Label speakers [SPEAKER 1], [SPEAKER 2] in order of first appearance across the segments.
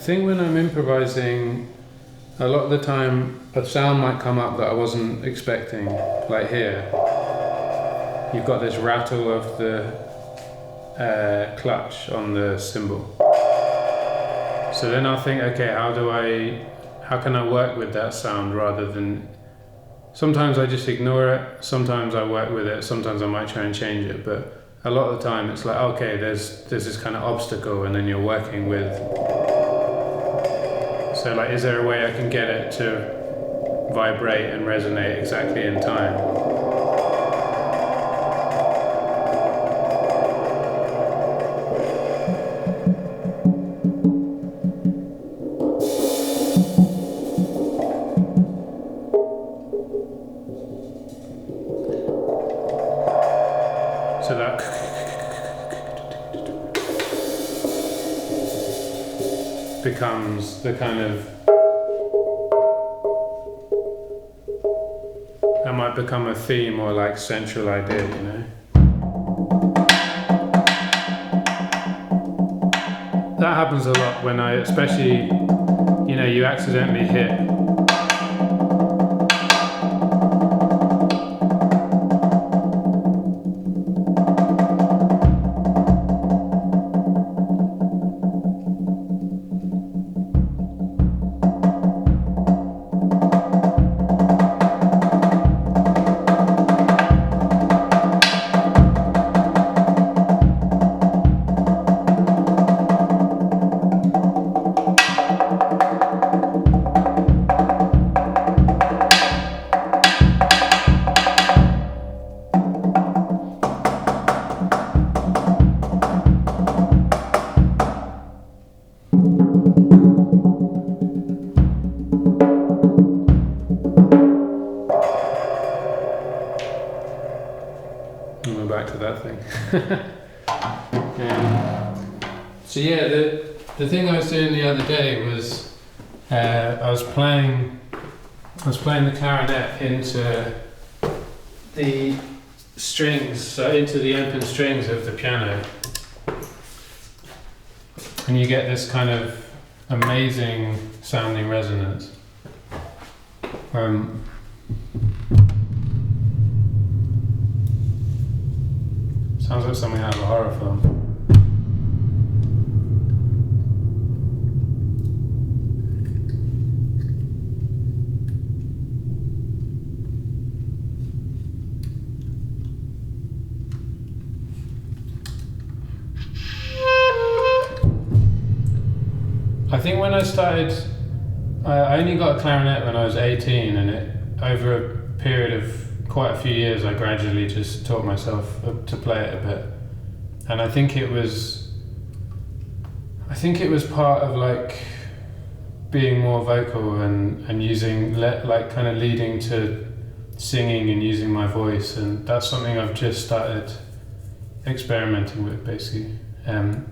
[SPEAKER 1] think when I'm improvising, a lot of the time a sound might come up that I wasn't expecting, like here. You've got this rattle of the clutch on the cymbal. So then I'll think, okay, how can I work with that sound rather than... Sometimes I just ignore it, sometimes I work with it, sometimes I might try and change it, but a lot of the time it's like, okay, there's this kind of obstacle, and then you're working with... So like, is there a way I can get it to vibrate and resonate exactly in time? So that becomes the kind of... That might become a theme or like central idea, you know? That happens a lot when I, especially, you know, you accidentally hit. Back to that thing. So yeah, the thing I was doing the other day was I was playing the clarinet into the strings, so into the open strings of the piano, and you get this kind of amazing sounding resonance. Sounds like something out of a horror film. I think when I started, I only got a clarinet when I was 18, and over a period of quite a few years I gradually just taught myself to play it a bit, and I think it was part of like being more vocal and using like kind of leading to singing and using my voice, and that's something I've just started experimenting with basically. And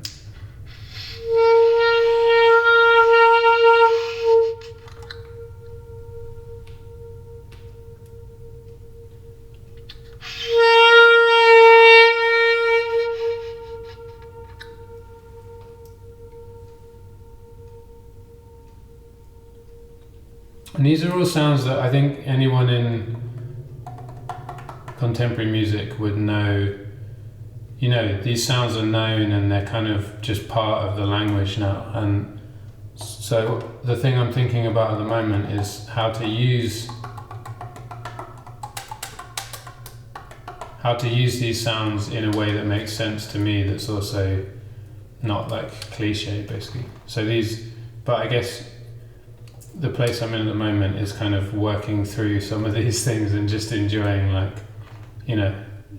[SPEAKER 1] these are all sounds that I think anyone in contemporary music would know. You know, these sounds are known and they're kind of just part of the language now. And so the thing I'm thinking about at the moment is how to use these sounds in a way that makes sense to me, that's also not like cliche basically. So but I guess the place I'm in at the moment is kind of working through some of these things and just enjoying, like, you know,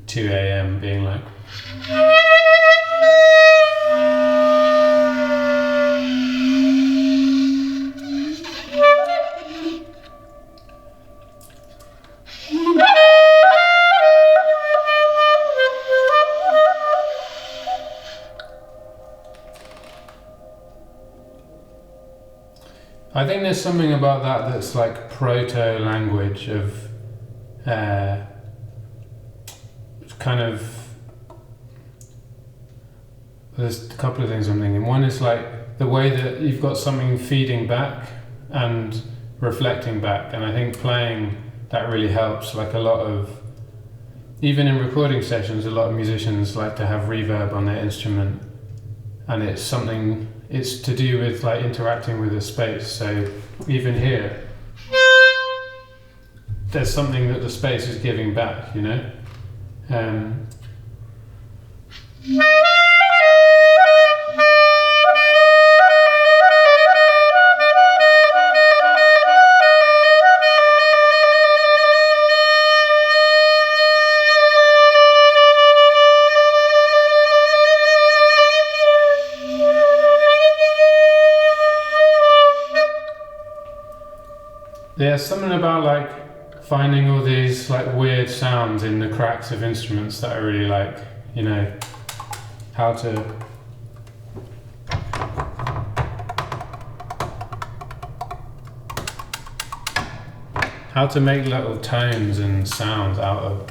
[SPEAKER 1] 2 a.m. being like... I think there's something about that that's like proto-language of kind of... There's a couple of things I'm thinking. One is like the way that you've got something feeding back and reflecting back, and I think playing that really helps. Like a lot of, even in recording sessions, a lot of musicians like to have reverb on their instrument, and it's to do with like interacting with the space. So even here, there's something that the space is giving back, you know? There's something about like finding all these like weird sounds in the cracks of instruments that I really like, you know, how to make little tones and sounds out of.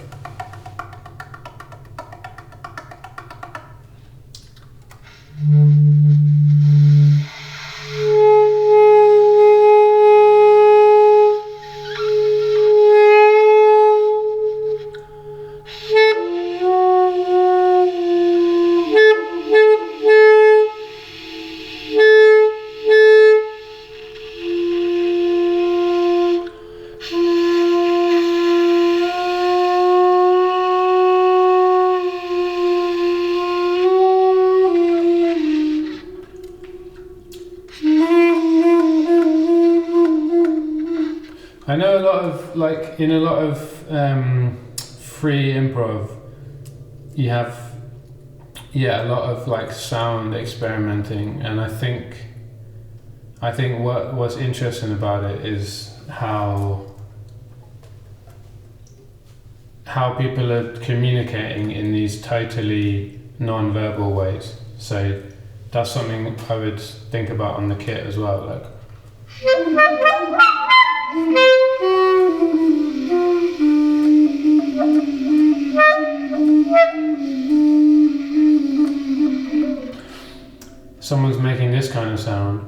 [SPEAKER 1] I know a lot of, like, in a lot of free improv, you have, a lot of like sound experimenting, and I think what's interesting about it is how people are communicating in these totally non-verbal ways. So that's something I would think about on the kit as well, like. Someone's making this kind of sound.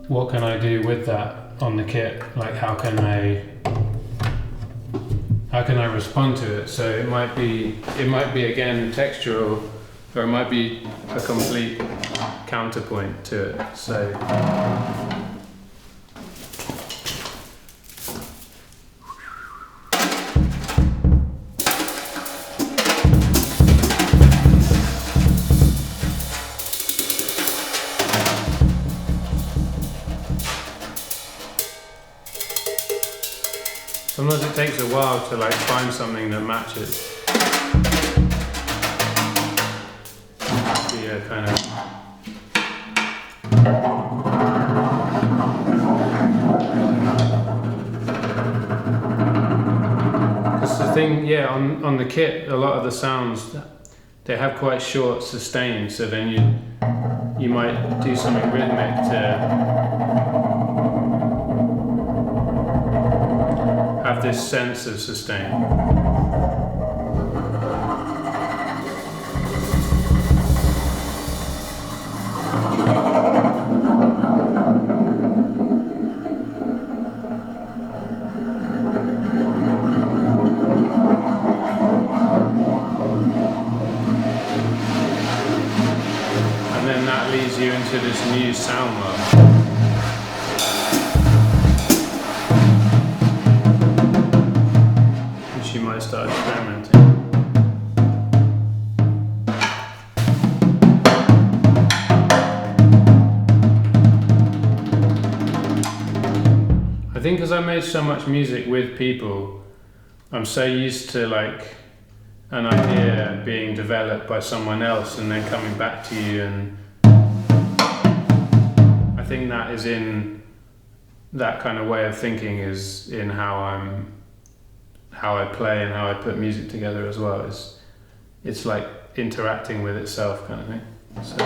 [SPEAKER 1] What can I do with that on the kit? Like, how can I respond to it? So it might be again textural, or it might be a complete counterpoint to it. So. Sometimes it takes a while to like find something that matches. Yeah, kind of. Because the thing, on the kit, a lot of the sounds, they have quite short sustains, so then you might do something rhythmic to have this sense of sustain. And then that leads you into this new sound mode. Start experimenting. I think because I made so much music with people, I'm so used to like an idea being developed by someone else and then coming back to you, and I think that is in that kind of way of thinking is in how I play and how I put music together as well. It's like interacting with itself kind of thing. So.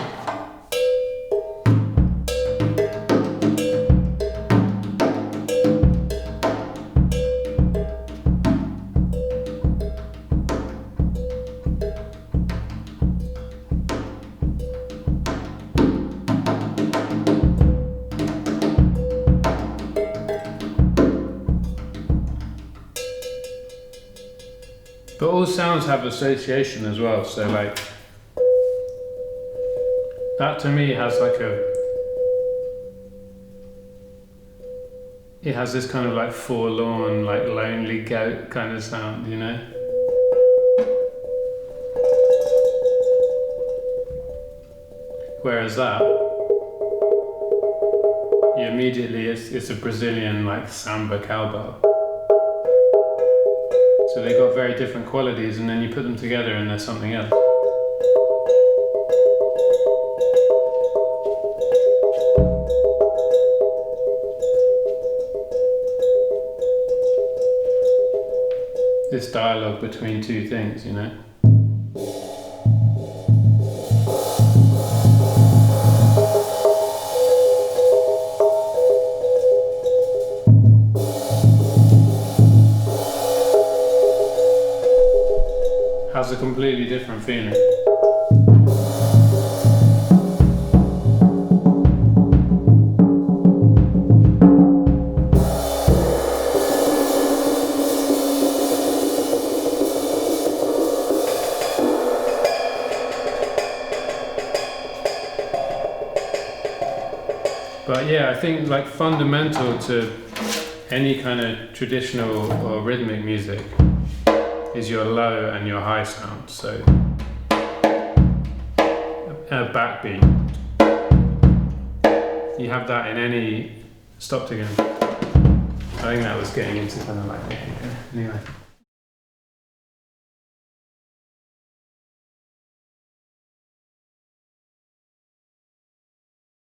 [SPEAKER 1] But all sounds have association as well, so like that to me has like it has this kind of like forlorn, like lonely goat kind of sound, you know? Whereas that, you immediately, it's a Brazilian like samba cowbell. So they got very different qualities, and then you put them together and there's something else. This dialogue between two things, you know? Has a completely different feeling. But yeah, I think like fundamental to any kind of traditional or rhythmic music is your low and your high sound. So a backbeat, you have that in any stopped again. I think that was getting into kind of like anyway.